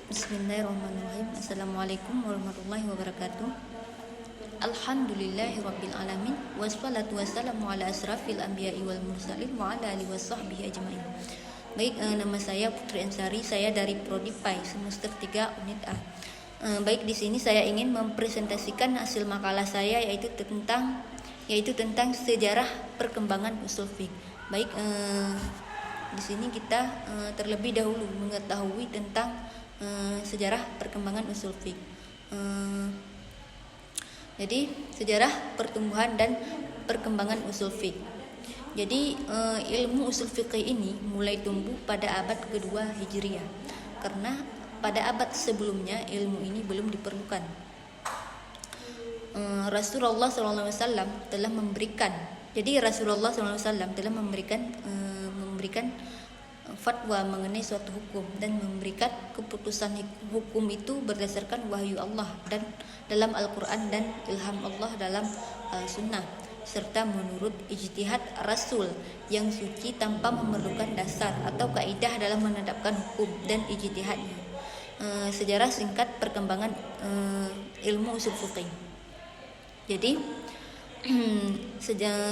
Bismillahirrahmanirrahim. Assalamualaikum warahmatullahi wabarakatuh. Alhamdulillahirabbil alamin wassalatu wassalamu ala asrafil anbiya'i wal mursalin wa ala alihi washabbihi ajmain. Baik, nama saya Putri Ansari, saya dari Prodi PAI semester 3 unit A. Baik, di sini saya ingin mempresentasikan hasil makalah saya yaitu tentang sejarah perkembangan usul fiqh. Baik, di sini kita terlebih dahulu mengetahui tentang sejarah perkembangan usul fiqh. Jadi sejarah pertumbuhan dan perkembangan usul fiqh. Jadi ilmu usul fiqh ini mulai tumbuh pada abad kedua Hijriah, karena pada abad sebelumnya ilmu ini belum diperlukan. Rasulullah SAW telah memberikan fatwa mengenai suatu hukum dan memberikan keputusan hukum itu berdasarkan wahyu Allah dan dalam Al-Quran dan ilham Allah dalam sunnah, serta menurut ijtihad Rasul yang suci tanpa memerlukan dasar atau kaidah dalam menetapkan hukum dan ijtihadnya. Sejarah singkat perkembangan ilmu usul fiqh. Jadi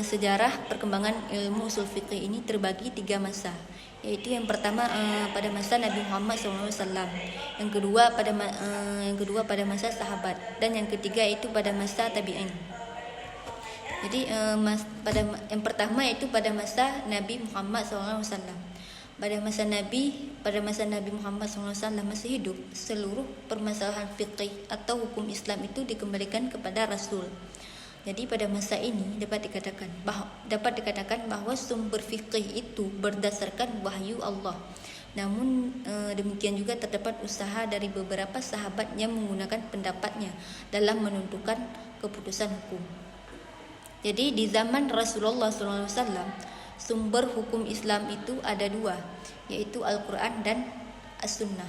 sejarah perkembangan ilmu usul fiqh ini terbagi 3 masa, yaitu yang pertama pada masa Nabi Muhammad SAW, yang kedua pada masa sahabat, dan yang ketiga itu pada masa tabi'in. Jadi yang pertama itu pada masa Nabi Muhammad SAW. Pada masa Nabi Muhammad SAW masih hidup, seluruh permasalahan fikih atau hukum Islam itu dikembalikan kepada Rasul. Jadi pada masa ini dapat dikatakan bahwa sumber fikih itu berdasarkan wahyu Allah. Namun demikian juga terdapat usaha dari beberapa sahabat yang menggunakan pendapatnya dalam menentukan keputusan hukum. Jadi di zaman Rasulullah SAW, sumber hukum Islam itu ada 2, yaitu Al-Quran dan As-Sunnah.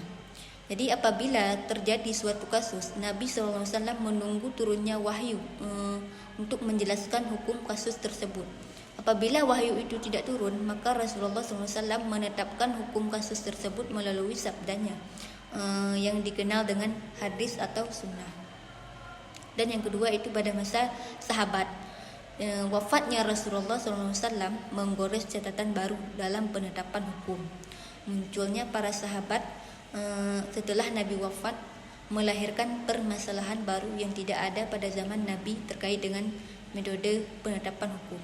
Jadi apabila terjadi suatu kasus, Nabi SAW menunggu turunnya wahyu untuk menjelaskan hukum kasus tersebut. Apabila wahyu itu tidak turun, maka Rasulullah SAW menetapkan hukum kasus tersebut melalui sabdanya yang dikenal dengan hadis atau sunnah. Dan yang kedua itu pada masa sahabat. Wafatnya Rasulullah SAW menggores catatan baru dalam penetapan hukum. Munculnya para sahabat setelah Nabi wafat melahirkan permasalahan baru yang tidak ada pada zaman Nabi terkait dengan metode penetapan hukum.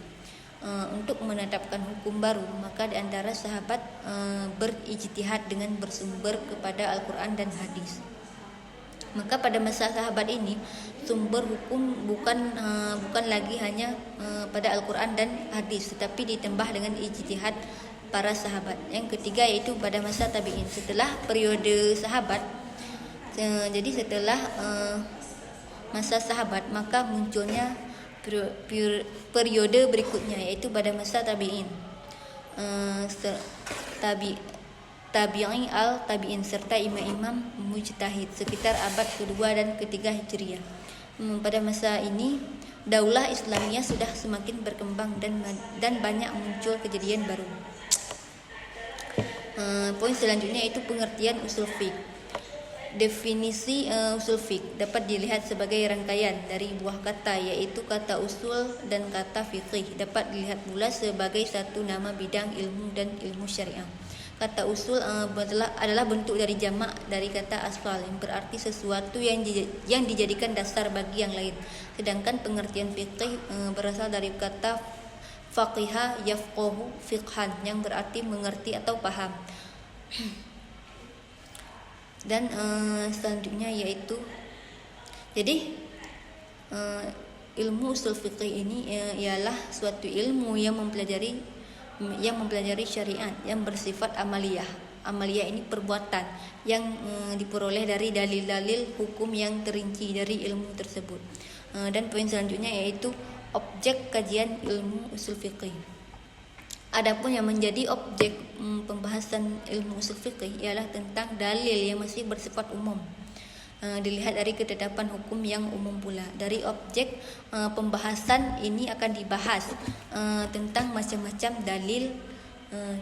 Untuk menetapkan hukum baru, maka di antara sahabat berijtihad dengan bersumber kepada Al-Quran dan hadis. Maka pada masa sahabat ini sumber hukum bukan lagi hanya pada Al-Quran dan hadis, tetapi ditambah dengan ijtihad para sahabat. Yang ketiga yaitu pada masa tabi'in. Setelah periode sahabat, jadi setelah masa sahabat, maka munculnya periode berikutnya yaitu pada masa tabi'in. Tabi'i al-tabi'in serta imam-imam mujtahid sekitar abad kedua dan ketiga Hijriah. Pada masa ini daulah Islamiyah sudah semakin berkembang dan banyak muncul kejadian baru. Poin selanjutnya itu pengertian usul fiqh. Definisi usul fiqh dapat dilihat sebagai rangkaian dari buah kata, yaitu kata usul dan kata fiqih. Dapat dilihat pula sebagai satu nama bidang ilmu dan ilmu syariah. Kata usul adalah bentuk dari jamak dari kata asal, yang berarti sesuatu yang dijadikan dasar bagi yang lain. Sedangkan pengertian fiqih berasal dari kata faqiha yafqahu fiqhan, yang berarti mengerti atau paham. Dan selanjutnya yaitu jadi ilmu usul fiqih ini ialah suatu ilmu yang mempelajari syariat yang bersifat amaliyah. Amaliyah ini perbuatan yang diperoleh dari dalil-dalil hukum yang terinci dari ilmu tersebut. Dan poin selanjutnya yaitu objek kajian ilmu usul fiqih. Adapun yang menjadi objek pembahasan ilmu usul fiqih ialah tentang dalil yang masih bersifat umum. Dilihat dari ketetapan hukum yang umum pula. Dari objek pembahasan ini akan dibahas tentang macam-macam dalil,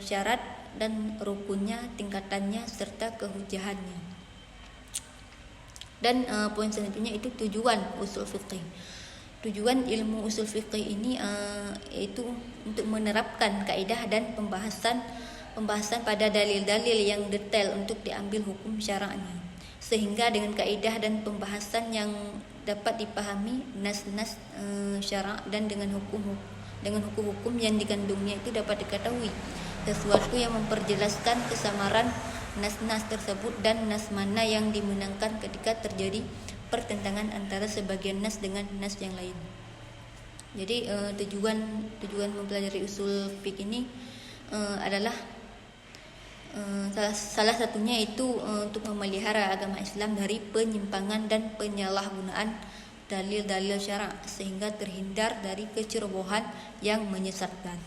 syarat dan rukunnya, tingkatannya serta kehujahannya. Dan poin selanjutnya itu tujuan usul fiqih. Tujuan ilmu usul fiqih ini yaitu untuk menerapkan kaidah dan pembahasan pada dalil-dalil yang detail untuk diambil hukum syara'nya, sehingga dengan kaidah dan pembahasan yang dapat dipahami nas-nas syara' dan dengan hukum-hukum yang dikandungnya itu dapat diketahui sesuatu yang memperjelaskan kesamaran nas-nas tersebut dan nas mana yang dimenangkan ketika terjadi pertentangan antara sebagian nas dengan nas yang lain. Jadi tujuan mempelajari usul fiqh ini adalah salah satunya itu untuk memelihara agama Islam dari penyimpangan dan penyalahgunaan dalil-dalil syara' sehingga terhindar dari kecerobohan yang menyesatkan.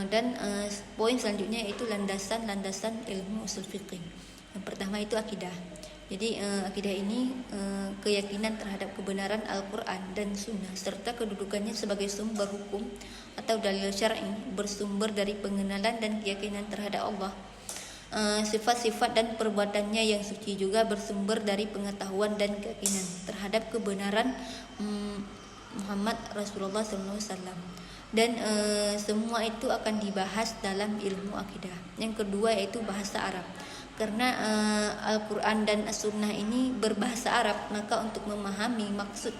Dan poin selanjutnya itu landasan ilmu usul fiqh. Yang pertama itu akidah. Jadi akidah ini keyakinan terhadap kebenaran Al-Quran dan Sunnah serta kedudukannya sebagai sumber hukum atau dalil syar'i, bersumber dari pengenalan dan keyakinan terhadap Allah. Sifat-sifat dan perbuatannya yang suci juga bersumber dari pengetahuan dan keyakinan terhadap kebenaran Muhammad Rasulullah SAW. Dan semua itu akan dibahas dalam ilmu akidah. Yang kedua yaitu bahasa Arab. Karena Al-Quran dan As-Sunnah ini berbahasa Arab, maka untuk memahami maksud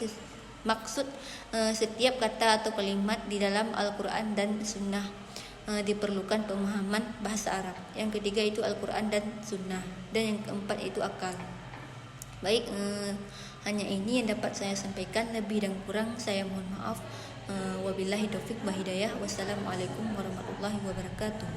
setiap kata atau kalimat di dalam Al-Quran dan Sunnah diperlukan pemahaman bahasa Arab. Yang ketiga itu Al-Quran dan Sunnah. Dan yang keempat itu akal. Baik, hanya ini yang dapat saya sampaikan. Lebih dan kurang saya mohon maaf. Wabillahi taufiq wa hidayah. Wassalamualaikum warahmatullahi wabarakatuh.